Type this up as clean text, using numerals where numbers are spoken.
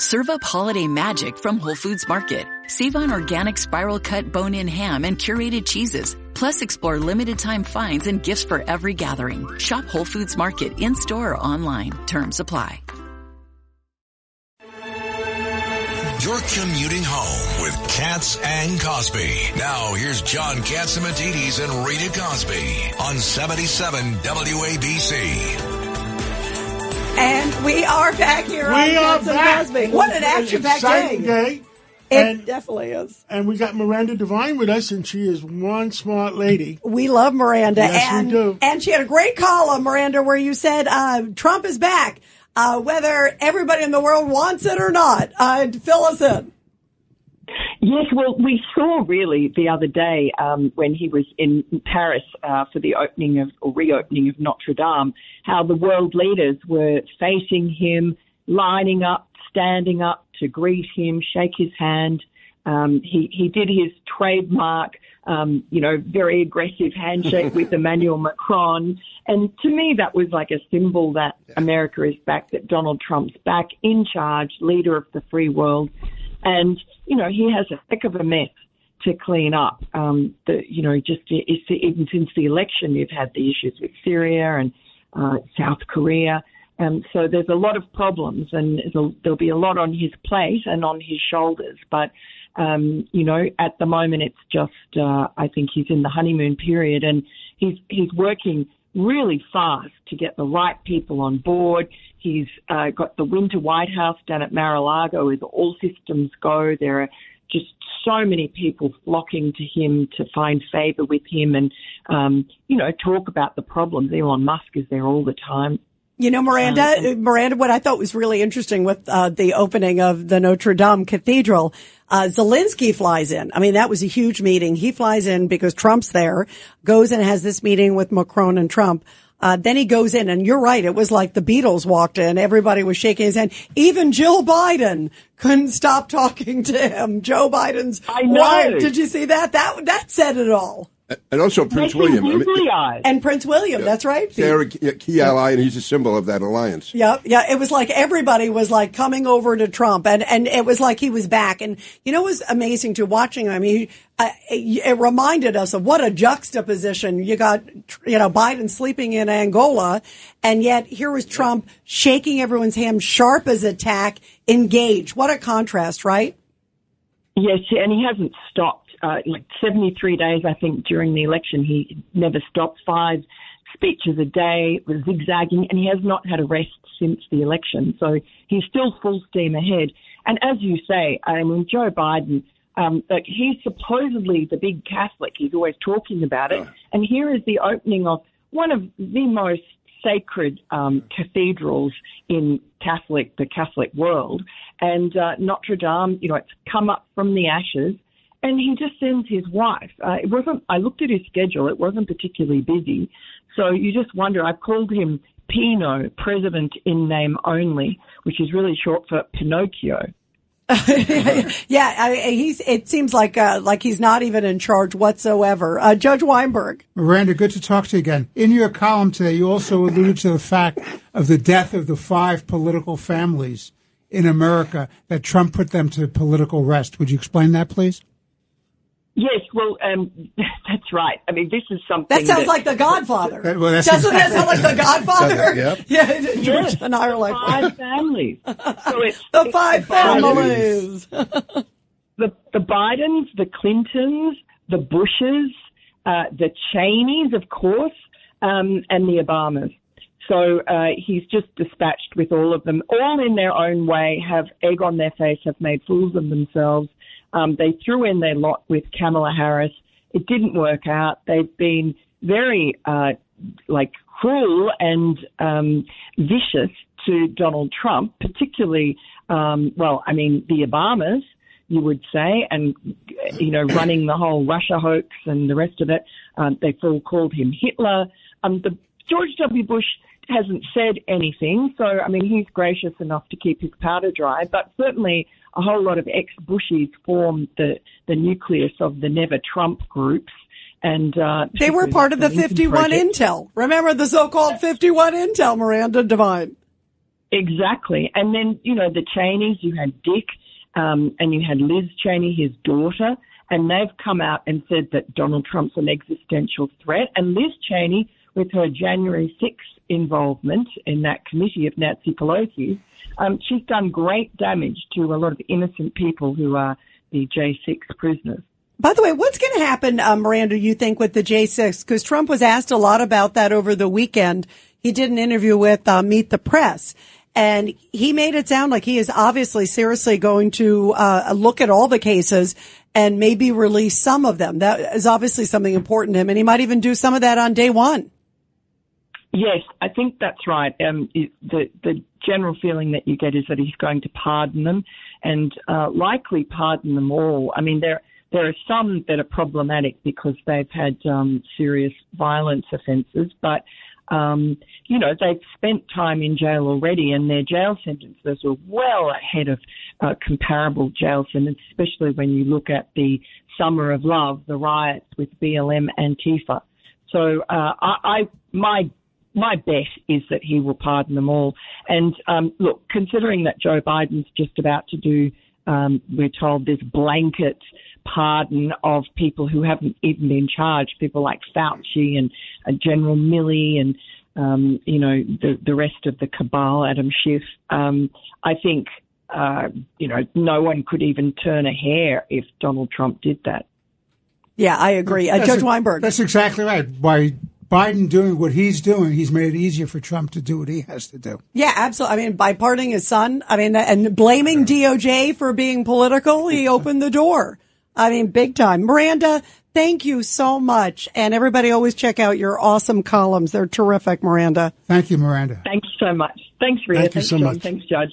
Serve up holiday magic from Whole Foods Market. Save on organic spiral cut bone-in ham and curated cheeses. Plus, explore limited time finds and gifts for every gathering. Shop Whole Foods Market in-store or online. Terms apply. You're commuting home with Katz and Cosby. Now, here's John Katzimatidis and Rita Cosby on 77 WABC. And we are back here on Katz and Cosby. What an action-packed day. It definitely is. And we got Miranda Devine with us, and she is one smart lady. We love Miranda. Yes, we do. And she had a great column, Miranda, where you said Trump is back. Whether everybody in the world wants it or not. Fill us in. Yes, well, we saw really the other day when he was in Paris for the reopening of Notre Dame, how the world leaders were facing him, lining up, standing up to greet him, shake his hand. He did his trademark, very aggressive handshake with Emmanuel Macron. And to me, that was like a symbol that America is back, that Donald Trump's back in charge, leader of the free world. And, he has a heck of a mess to clean up. Even since the election, you've had the issues with Syria and South Korea. So there's a lot of problems, and there'll be a lot on his plate and on his shoulders. But, at the moment, it's just, I think he's in the honeymoon period, and he's working really fast to get the right people on board. He's got the Winter White House down at Mar-a-Lago with all systems go. There are just so many people flocking to him to find favor with him and, talk about the problems. Elon Musk is there all the time. Miranda, what I thought was really interesting with the opening of the Notre Dame Cathedral, Zelensky flies in. I mean, that was a huge meeting. He flies in because Trump's there, goes and has this meeting with Macron and Trump. Then he goes in, and you're right, it was like the Beatles walked in. Everybody was shaking his hand. Even Jill Biden couldn't stop talking to him. Joe Biden's wife. Did you see that? That said it all. And also Prince William. And Prince William, that's right. They're a key ally, and he's a symbol of that alliance. Yeah. It was like everybody was like coming over to Trump, and it was like he was back. And it was amazing to watching him. I mean, it reminded us of what a juxtaposition. You got, Biden sleeping in Angola, and yet here was Trump shaking everyone's hand, sharp as a tack, engaged. What a contrast, right? Yes, and he hasn't stopped. 73 days, I think, during the election, he never stopped. 5 speeches a day, was zigzagging, and he has not had a rest since the election. So he's still full steam ahead. And as you say, Joe Biden, he's supposedly the big Catholic. He's always talking about it. And here is the opening of one of the most sacred cathedrals in the Catholic world. And Notre Dame, it's come up from the ashes. And he just sends his wife. I looked at his schedule. It wasn't particularly busy. So you just wonder. I called him Pino, president in name only, which is really short for Pinocchio. It seems like he's not even in charge whatsoever. Judge Weinberg. Miranda, good to talk to you again. In your column today, you also alluded to the fact of the death of the 5 political families in America, that Trump put them to political rest. Would you explain that, please? Yes, well, that's right. I mean, this is something that sounds like The Godfather. Doesn't that sound like The Godfather? Yep. Yeah, George and I are like 5 families. So it's the 5 families. The Bidens, the Clintons, the Bushes, the Cheneys, of course, and the Obamas. So he's just dispatched with all of them, all in their own way, have egg on their face, have made fools of themselves. They threw in their lot with Kamala Harris. It didn't work out. They've been very, cruel and vicious to Donald Trump, particularly, the Obamas, you would say, and, running the whole Russia hoax and the rest of it. They've all called him Hitler. The George W. Bush hasn't said anything, so, he's gracious enough to keep his powder dry, but certainly a whole lot of ex-Bushies formed the nucleus of the Never Trump groups. And they were part of the 51 Intel. Remember the so-called 51 Intel, Miranda Devine? Exactly. And then, the Cheneys, you had Dick, and you had Liz Cheney, his daughter, and they've come out and said that Donald Trump's an existential threat. And Liz Cheney, with her January 6th involvement in that committee of Nancy Pelosi, she's done great damage to a lot of innocent people who are the J6 prisoners. By the way, what's going to happen, Miranda, you think, with the J6? Because Trump was asked a lot about that over the weekend. He did an interview with Meet the Press, and he made it sound like he is obviously seriously going to look at all the cases and maybe release some of them. That is obviously something important to him, and he might even do some of that on day one. Yes, I think that's right. The general feeling that you get is that he's going to pardon them and likely pardon them all. I mean, there are some that are problematic because they've had serious violence offences, but, they've spent time in jail already and their jail sentences were well ahead of comparable jail sentences, especially when you look at the Summer of Love, the riots with BLM Antifa. So my bet is that he will pardon them all. And look, considering that Joe Biden's just about to do, we're told, this blanket pardon of people who haven't even been charged, people like Fauci and General Milley and, the rest of the cabal, Adam Schiff. I think, no one could even turn a hair if Donald Trump did that. Yeah, I agree. Judge Weinberg. That's exactly right. By Biden doing what he's doing, he's made it easier for Trump to do what he has to do. Yeah, absolutely. I mean, by pardoning his son, and blaming DOJ for being political, he opened the door. I mean, big time. Miranda, thank you so much. And everybody always check out your awesome columns. They're terrific, Miranda. Thank you, Miranda. Thanks so much. Thanks, Rita. Thank you so much. Thanks, Judge.